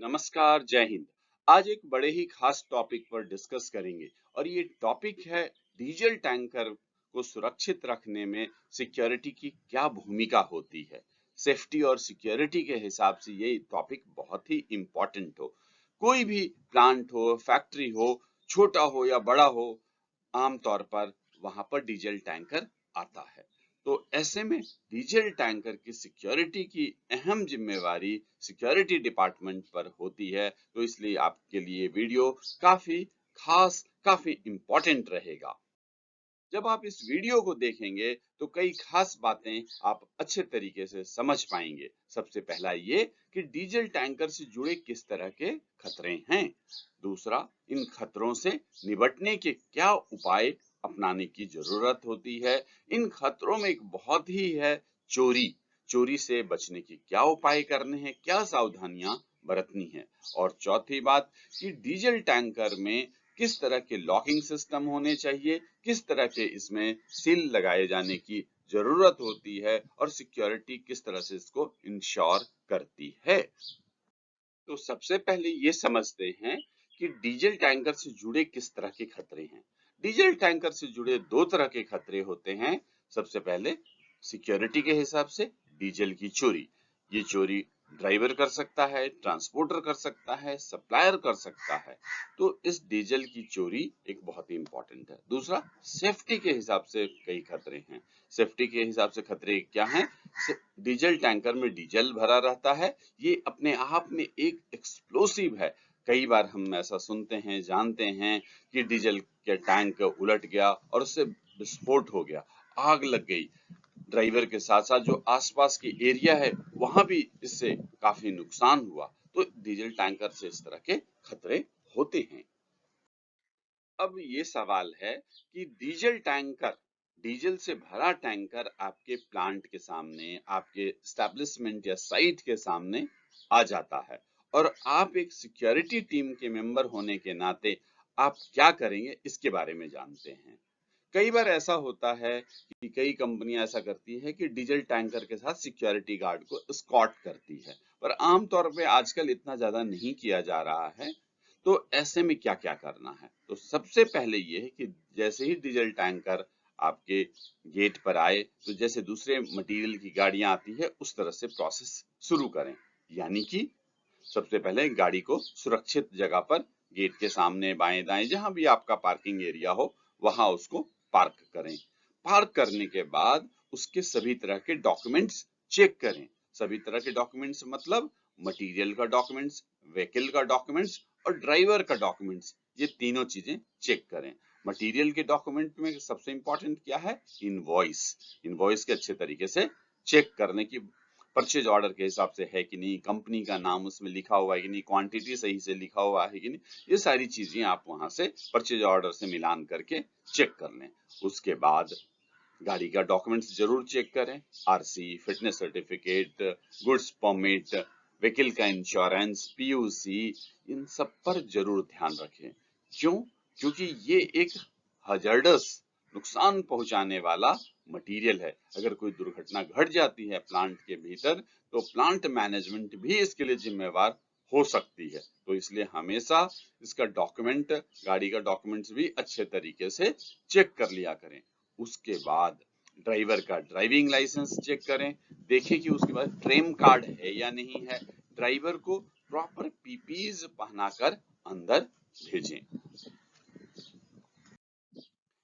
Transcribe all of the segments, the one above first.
नमस्कार, जय हिंद। आज एक बड़े ही खास टॉपिक पर डिस्कस करेंगे और ये टॉपिक है डीजल टैंकर को सुरक्षित रखने में सिक्योरिटी की क्या भूमिका होती है। सेफ्टी और सिक्योरिटी के हिसाब से ये टॉपिक बहुत ही इम्पोर्टेंट हो। कोई भी प्लांट हो, फैक्ट्री हो, छोटा हो या बड़ा हो, आमतौर पर वहां पर डीजल टैंकर आता है। तो ऐसे में डीजल टैंकर की सिक्योरिटी की अहम जिम्मेवारी सिक्योरिटी डिपार्टमेंट पर होती है। तो इसलिए आपके लिए वीडियो काफी खास, काफी इंपॉर्टेंट रहेगा। जब आप इस वीडियो को देखेंगे तो कई खास बातें आप अच्छे तरीके से समझ पाएंगे। सबसे पहला ये कि डीजल टैंकर से जुड़े किस तरह के खतरे हैं। दूसरा, इन खतरों से निपटने के क्या उपाय अपनाने की जरूरत होती है। इन खतरों में एक बहुत ही है चोरी। चोरी से बचने की क्या उपाय करने हैं, क्या सावधानियां बरतनी है। और चौथी बात कि डीजल टैंकर में किस तरह के लॉकिंग सिस्टम होने चाहिए, किस तरह के इसमें सील लगाए जाने की जरूरत होती है और सिक्योरिटी किस तरह से इसको इंश्योर करती है। तो सबसे पहले ये समझते हैं कि डीजल टैंकर से जुड़े किस तरह के खतरे हैं। डीजल टैंकर से जुड़े दो तरह के खतरे होते हैं। सबसे पहले सिक्योरिटी के हिसाब से डीजल की चोरी। ये चोरी ड्राइवर कर सकता है, ट्रांसपोर्टर कर सकता है, सप्लायर कर सकता है। तो इस डीजल की चोरी एक बहुत ही इंपॉर्टेंट है। दूसरा, सेफ्टी के हिसाब से कई खतरे हैं। सेफ्टी के हिसाब से खतरे क्या हैं? डीजल टैंकर में डीजल भरा रहता है। ये अपने आप में एक एक्सप्लोसिव है। कई बार हम ऐसा सुनते हैं, जानते हैं कि डीजल के टैंक उलट गया और उससे विस्फोट हो गया, आग लग गई। ड्राइवर के साथ साथ जो आसपास की एरिया है वहां भी इससे काफी नुकसान हुआ। तो डीजल टैंकर से इस तरह के खतरे होते हैं। अब ये सवाल है कि डीजल से भरा टैंकर आपके प्लांट के सामने, आपके एस्टेब्लिशमेंट या साइट के सामने आ जाता है और आप एक सिक्योरिटी टीम के मेंबर होने के नाते आप क्या करेंगे इसके बारे में जानते हैं। कई बार ऐसा होता है कि कई कंपनियां ऐसा करती है कि डीजल टैंकर के साथ सिक्योरिटी गार्ड को एस्कॉर्ट करती है, पर आमतौर पे आजकल इतना ज्यादा नहीं किया जा रहा है। तो ऐसे में क्या क्या करना है? तो सबसे पहले ये है कि जैसे ही डीजल टैंकर आपके गेट पर आए, तो जैसे दूसरे मटेरियल की गाड़ियां आती है उस तरह से प्रोसेस शुरू करें। यानी कि सबसे पहले गाड़ी को सुरक्षित जगह पर, गेट के सामने, बाएं दाएं, जहां भी आपका पार्किंग एरिया हो वहां उसको पार्क करें। पार्क करने के बाद उसके सभी तरह के डॉक्यूमेंट्स चेक करें। सभी तरह के डॉक्यूमेंट्स मतलब मटेरियल का डॉक्यूमेंट्स, व्हीकल का डॉक्यूमेंट्स और ड्राइवर का डॉक्यूमेंट्स, ये तीनों चीजें चेक करें। मटेरियल के डॉक्यूमेंट में सबसे इंपॉर्टेंट क्या है? इनवॉइस। इनवॉइस के अच्छे तरीके से चेक करने की, परचेज ऑर्डर के हिसाब से है कि नहीं, कंपनी का नाम उसमें लिखा हुआ है कि नहीं, क्वांटिटी सही से लिखा हुआ है कि नहीं, ये सारी चीजें आप वहां से परचेज ऑर्डर से मिलान करके चेक कर लें। उसके बाद गाड़ी का डॉक्यूमेंट्स जरूर चेक करें। RC, fitness certificate, goods permit, vehicle का इंश्योरेंस, पीयूसी, इन सब पर जरूर ध्यान रखें। क्यों? क्योंकि ये एक हजार्डस, नुकसान पहुंचाने वाला मटेरियल है। अगर कोई दुर्घटना घट जाती है प्लांट के भीतर, तो प्लांट मैनेजमेंट भी इसके लिए जिम्मेवार हो सकती है। तो इसलिए हमेशा इसका डॉक्यूमेंट, गाड़ी का डॉक्यूमेंट्स भी अच्छे तरीके से चेक कर लिया करें। उसके बाद ड्राइवर का ड्राइविंग लाइसेंस चेक करें। देखें कि उसके पास ट्रेम कार्ड है या नहीं है। ड्राइवर को प्रॉपर पीपीज पहनाकर अंदर भेजें।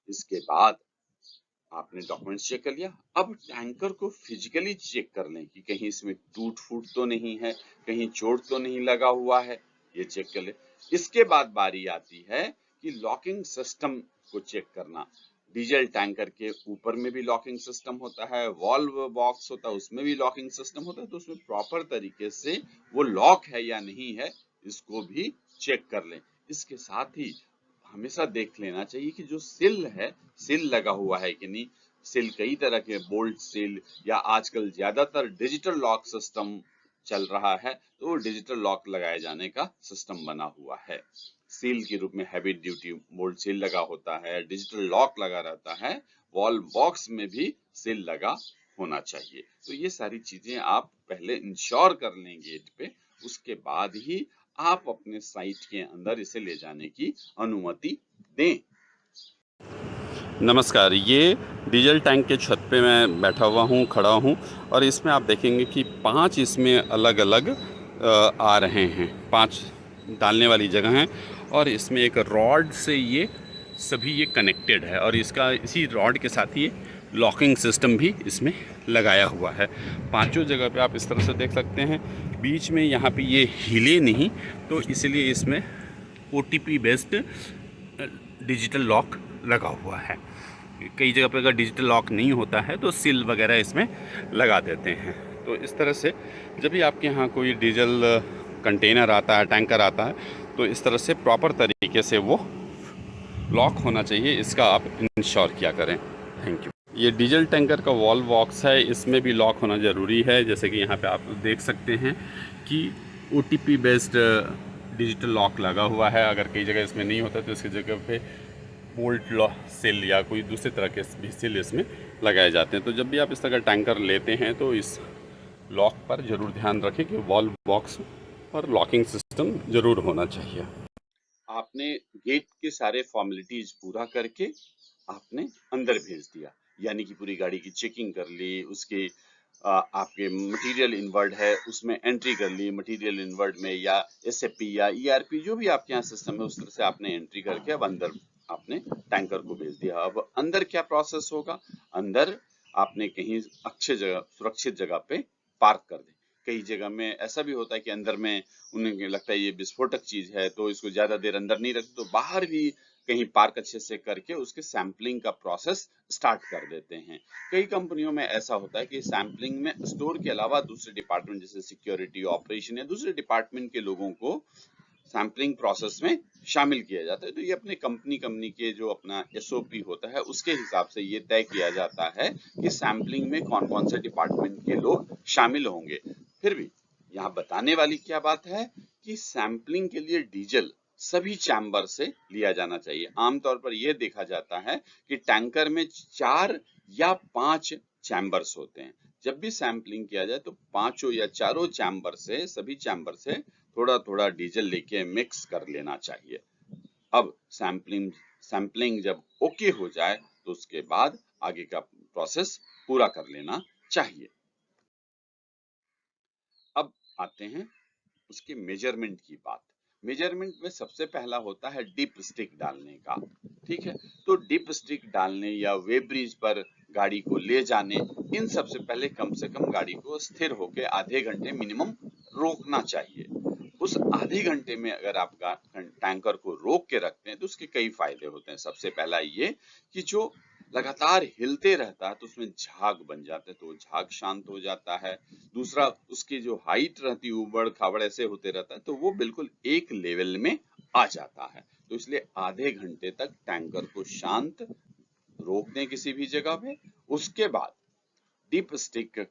इसके बाद आपने डॉक्यूमेंट्स चेक कर लिया। अब टैंकर को फिजिकली चेक कर लें कि कहीं इसमें टूट फूट तो नहीं है, कहीं चोट तो नहीं लगा हुआ है, ये चेक कर ले। इसके बाद बारी आती है कि लॉकिंग सिस्टम को चेक करना। डीजल टैंकर के ऊपर में भी लॉकिंग सिस्टम होता है, वॉल्व बॉक्स होता है उसमें भी लॉकिंग सिस्टम होता है। तो उसमें प्रॉपर तरीके से वो लॉक है या नहीं है, इसको भी चेक कर लें। इसके साथ ही हमेशा देख लेना चाहिए कि जो सिल है, सिल लगा हुआ है कि नहीं। सिल कई तरह के, बोल्ट सिल या आजकल ज्यादातर डिजिटल लॉक सिस्टम चल रहा है, तो डिजिटल लॉक लगाए जाने का सिस्टम बना हुआ है। सील के रूप में हैवी ड्यूटी बोल्ट सील लगा होता है, डिजिटल लॉक लगा रहता है, वॉल बॉक्स में भी सील लगा होना चाहिए। तो ये सारी चीजें आप पहले इंश्योर कर लें गेट पे। उसके बाद ही आप अपने साइट के अंदर इसे ले जाने की अनुमति दें। नमस्कार, ये डीजल टैंक के छत पे मैं बैठा हुआ हूँ, खड़ा हूँ और इसमें आप देखेंगे कि 5 इसमें अलग-अलग आ रहे हैं। 5 डालने वाली जगह हैं और इसमें एक रॉड से ये सभी ये कनेक्टेड है और इसका इसी रॉड के साथ ही लॉकिंग सिस्टम भी इसमें लगाया हुआ है। पांचों जगह पे आप इस तरह से देख सकते हैं। बीच में यहाँ पे ये हिले नहीं, तो इसलिए इसमें OTP बेस्ड डिजिटल लॉक लगा हुआ है। कई जगह पे अगर डिजिटल लॉक नहीं होता है तो सील वगैरह इसमें लगा देते हैं। तो इस तरह से जब भी आपके यहाँ कोई डीजल कंटेनर आता है, टैंकर आता है, तो इस तरह से प्रॉपर तरीके से वो लॉक होना चाहिए, इसका आप इंश्योर किया करें। Thank you. ये डीजल टैंकर का वॉल्व बॉक्स है, इसमें भी लॉक होना ज़रूरी है। जैसे कि यहाँ पे आप देख सकते हैं कि OTP बेस्ड डिजिटल लॉक लगा हुआ है। अगर कई जगह इसमें नहीं होता तो इसकी जगह पे बोल्ट लॉक सेल या कोई दूसरे तरह के भी सेल इसमें लगाए जाते हैं। तो जब भी आप इस तरह का टैंकर लेते हैं तो इस लॉक पर ज़रूर ध्यान रखें कि वॉल्व बॉक्स और लॉकिंग सिस्टम ज़रूर होना चाहिए। आपने गेट के सारे फॉर्मेलिटीज पूरा करके आपने अंदर भेज दिया, यानी कि पूरी गाड़ी की चेकिंग कर ली, उसके आपके मटेरियल इनवर्ड है उसमें एंट्री कर ली, मटेरियल इनवर्ड में या SFP या ERP जो भी आपके यहाँ सिस्टम है उस तरह से आपने एंट्री करके अब अंदर आपने टैंकर को भेज दिया। अब अंदर क्या प्रोसेस होगा, अंदर आपने कहीं अच्छे जगह, सुरक्षित जगह पे पार्क कर दें। कई जगह में ऐसा भी होता है कि अंदर में उन्हें लगता है ये विस्फोटक चीज है तो इसको ज्यादा देर अंदर नहीं रखते, तो बाहर भी कहीं पार्क अच्छे से करके उसके सैंपलिंग का प्रोसेस स्टार्ट कर देते हैं। कई कंपनियों में ऐसा होता है कि सैंपलिंग में स्टोर के अलावा दूसरे डिपार्टमेंट जैसे सिक्योरिटी, ऑपरेशन या दूसरे डिपार्टमेंट के लोगों को सैंपलिंग प्रोसेस में शामिल किया जाता है। तो ये अपने कंपनी के जो अपना SOP होता है उसके हिसाब से ये तय किया जाता है कि सैंपलिंग में कौन कौन से डिपार्टमेंट के लोग शामिल होंगे। फिर भी यहाँ बताने वाली क्या बात है कि सैंपलिंग के लिए डीजल सभी चैम्बर से लिया जाना चाहिए। आमतौर पर यह देखा जाता है कि टैंकर में 4 या 5 चैम्बर्स होते हैं। जब भी सैंपलिंग किया जाए तो पांचों या चारों चैम्बर से, सभी चैम्बर से थोड़ा थोड़ा डीजल लेके मिक्स कर लेना चाहिए। अब सैंपलिंग जब ओके हो जाए तो उसके बाद आगे का प्रोसेस पूरा कर लेना चाहिए। अब आते हैं उसके मेजरमेंट की बात। मेजरमेंट में सबसे पहला होता है डिप स्टिक डालने का। ठीक है, तो डिप स्टिक डालने या वे ब्रिज पर गाड़ी को ले जाने, इन सबसे पहले कम से कम गाड़ी को स्थिर होकर आधे घंटे मिनिमम रोकना चाहिए। उस आधे घंटे में अगर आप टैंकर को रोक के रखते हैं तो उसके कई फायदे होते हैं। सबसे पहला ये कि जो लगातार हिलते रहता है तो उसमें झाग बन जाते हैं, तो झाग शांत हो जाता है। दूसरा, उसकी जो हाइट रहती है, उबड़ खाबड़ ऐसे होते रहता है, तो वो बिल्कुल एक लेवल में आ जाता है। तो इसलिए आधे घंटे तक टैंकर को शांत रोक दें किसी भी जगह पे। उसके बाद डिप स्टिक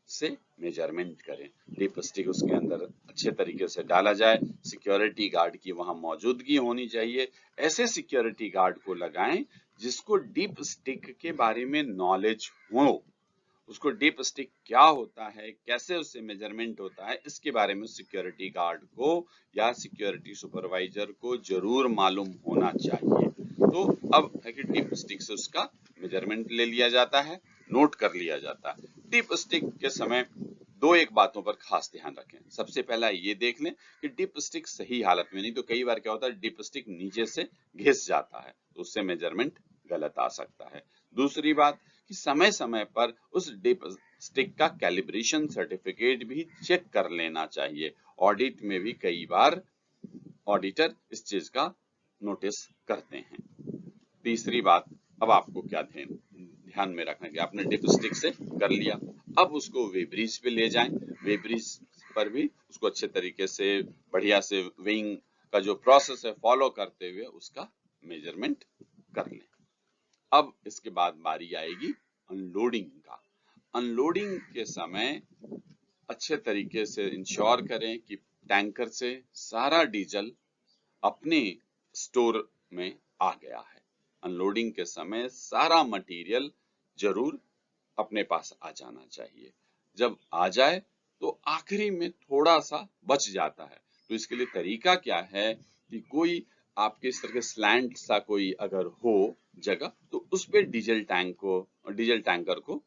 से मेजरमेंट करें। डिप स्टिक उसके अंदर अच्छे तरीके से डाला जाए। सिक्योरिटी गार्ड की वहां मौजूदगी होनी चाहिए। ऐसे सिक्योरिटी गार्ड को लगाएं जिसको डिप स्टिक के बारे में नॉलेज हो, उसको डिप स्टिक क्या होता है, कैसे उससे मेजरमेंट होता है, इसके बारे में सिक्योरिटी गार्ड को या सिक्योरिटी सुपरवाइजर को जरूर मालूम होना चाहिए। तो अब है कि डिप स्टिक से उसका मेजरमेंट ले लिया जाता है, नोट कर लिया जाता है। डिप स्टिक के समय दो एक बातों पर खास ध्यान रखें। सबसे पहला ये देख लें कि डिप स्टिक सही हालत में, नहीं तो कई बार क्या होता है डिप स्टिक नीचे से घिस जाता है तो उससे मेजरमेंट गलत आ सकता है। दूसरी बात कि समय समय पर उस डिप स्टिक का कैलिब्रेशन सर्टिफिकेट भी चेक कर लेना चाहिए। ऑडिट में भी कई बार ऑडिटर इस चीज का नोटिस करते हैं। तीसरी बात, अब आपको क्या ध्यान में रखना कि आपने डिप स्टिक से कर लिया, अब उसको वे ब्रिज पे ले जाएं। वे ब्रिज पर भी उसको अच्छे तरीके से बढ़िया से वेइंग का जो प्रोसेस है फॉलो करते हुए उसका मेजरमेंट कर लें। अब इसके बाद बारी आएगी अनलोडिंग का। अनलोडिंग के समय अच्छे तरीके से इंश्योर करें कि टैंकर से सारा डीजल अपने स्टोर में आ गया है। अनलोडिंग के समय सारा मटेरियल जरूर अपने पास आ जाना चाहिए। जब आ जाए तो आखिरी में थोड़ा सा बच जाता है। तो इसके लिए तरीका क्या है कि कोई आपके इस तरह के स्लैंट सा कोई अगर हो जगह, तो उस पे डीजल टैंकर को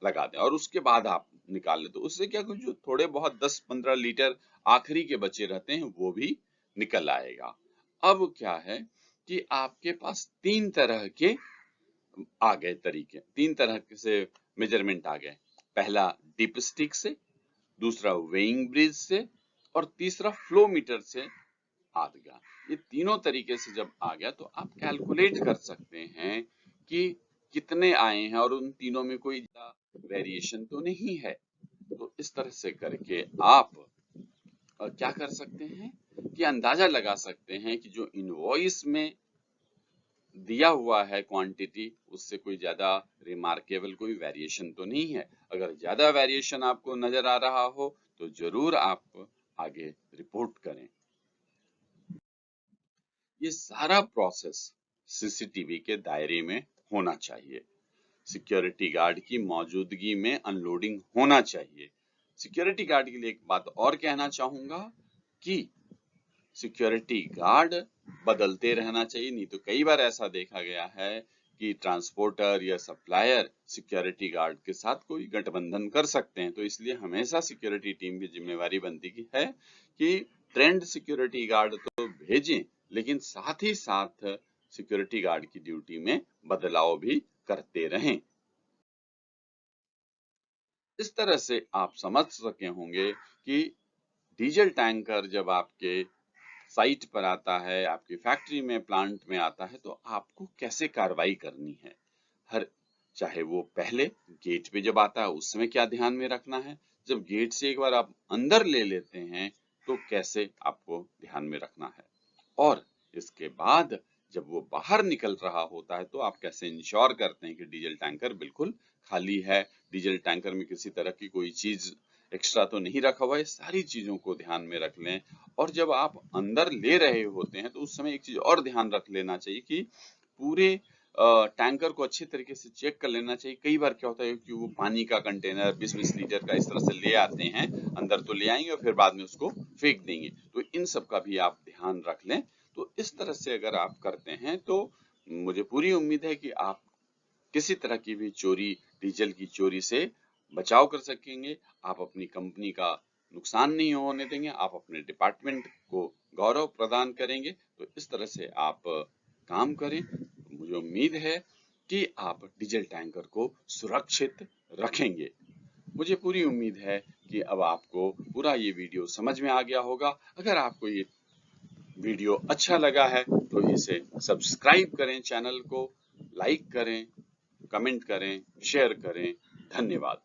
लगा दें और उसके बाद आप निकाल लें। तो उससे क्या, कुछ जो थोड़े बहुत 10-15 लीटर आखिरी के बचे रहते हैं वो भी निकल आएगा। अब क्या है कि आपके पास 3 तरह के आ गए तरीके, 3 तरह से मेजरमेंट आ गए। पहला डिप स्टिक से, दूसरा वेइंग ब्रिज से और तीसरा फ्लो मीटर से आ गया। ये तीनों तरीके से जब आ गया तो आप कैलकुलेट कर सकते हैं कि कितने आए हैं और उन तीनों में कोई वेरिएशन तो नहीं है। तो इस तरह से करके आप क्या कर सकते हैं कि अंदाजा लगा सकते हैं कि जो इनवॉइस में दिया हुआ है क्वांटिटी, उससे कोई ज्यादा रिमार्केबल कोई वेरिएशन तो नहीं है। अगर ज्यादा वेरिएशन आपको नजर आ रहा हो तो जरूर आप आगे रिपोर्ट करें। ये सारा प्रोसेस सीसीटीवी के दायरे में होना चाहिए। सिक्योरिटी गार्ड की मौजूदगी में अनलोडिंग होना चाहिए। सिक्योरिटी गार्ड के लिए एक बात और कहना चाहूंगा कि सिक्योरिटी गार्ड बदलते रहना चाहिए। नहीं तो कई बार ऐसा देखा गया है कि ट्रांसपोर्टर या सप्लायर सिक्योरिटी गार्ड के साथ कोई गठबंधन कर सकते हैं। तो इसलिए हमेशा सिक्योरिटी टीम की जिम्मेवारी बनती है कि ट्रेंड सिक्योरिटी गार्ड तो भेजें, लेकिन साथ ही साथ सिक्योरिटी गार्ड की ड्यूटी में बदलाव भी करते रहें। इस तरह से आप समझ सके होंगे कि डीजल टैंकर जब आपके साइट पर आता है, आपकी फैक्ट्री में, प्लांट में आता है, तो आपको कैसे कार्रवाई करनी है। हर चाहे वो पहले गेट पे जब आता है उस समय क्या ध्यान में रखना है, जब गेट से एक बार आप अंदर ले लेते हैं तो कैसे आपको ध्यान में रखना है, और इसके बाद जब वो बाहर निकल रहा होता है तो आप कैसे इंश्योर करते हैं कि डीजल टैंकर बिल्कुल खाली है, डीजल टैंकर में किसी तरह की कोई चीज एक्स्ट्रा तो नहीं रखा हुआ है। सारी चीजों को ध्यान में रख लें। और जब आप अंदर ले रहे होते हैं तो उस समय एक चीज और ध्यान रख लेना चाहिए कि पूरे टैंकर को अच्छे तरीके से चेक कर लेना चाहिए। कई बार क्या होता है कि वो पानी का कंटेनर 20-20 लीटर का इस तरह से ले आते हैं, अंदर तो ले आएंगे और फिर बाद में उसको फेंक देंगे। तो इन सब का भी आप ध्यान रख लें। तो इस तरह से अगर आप करते हैं तो मुझे पूरी उम्मीद है कि आप किसी तरह की भी चोरी, डीजल की चोरी से बचाव कर सकेंगे। आप अपनी कंपनी का नुकसान नहीं होने देंगे, आप अपने डिपार्टमेंट को गौरव प्रदान करेंगे। तो इस तरह से आप काम करें। मुझे उम्मीद है कि आप डीजल टैंकर को सुरक्षित रखेंगे। मुझे पूरी उम्मीद है कि अब आपको पूरा ये वीडियो समझ में आ गया होगा। अगर आपको ये वीडियो अच्छा लगा है तो इसे सब्सक्राइब करें, चैनल को लाइक करें, कमेंट करें, शेयर करें। धन्यवाद।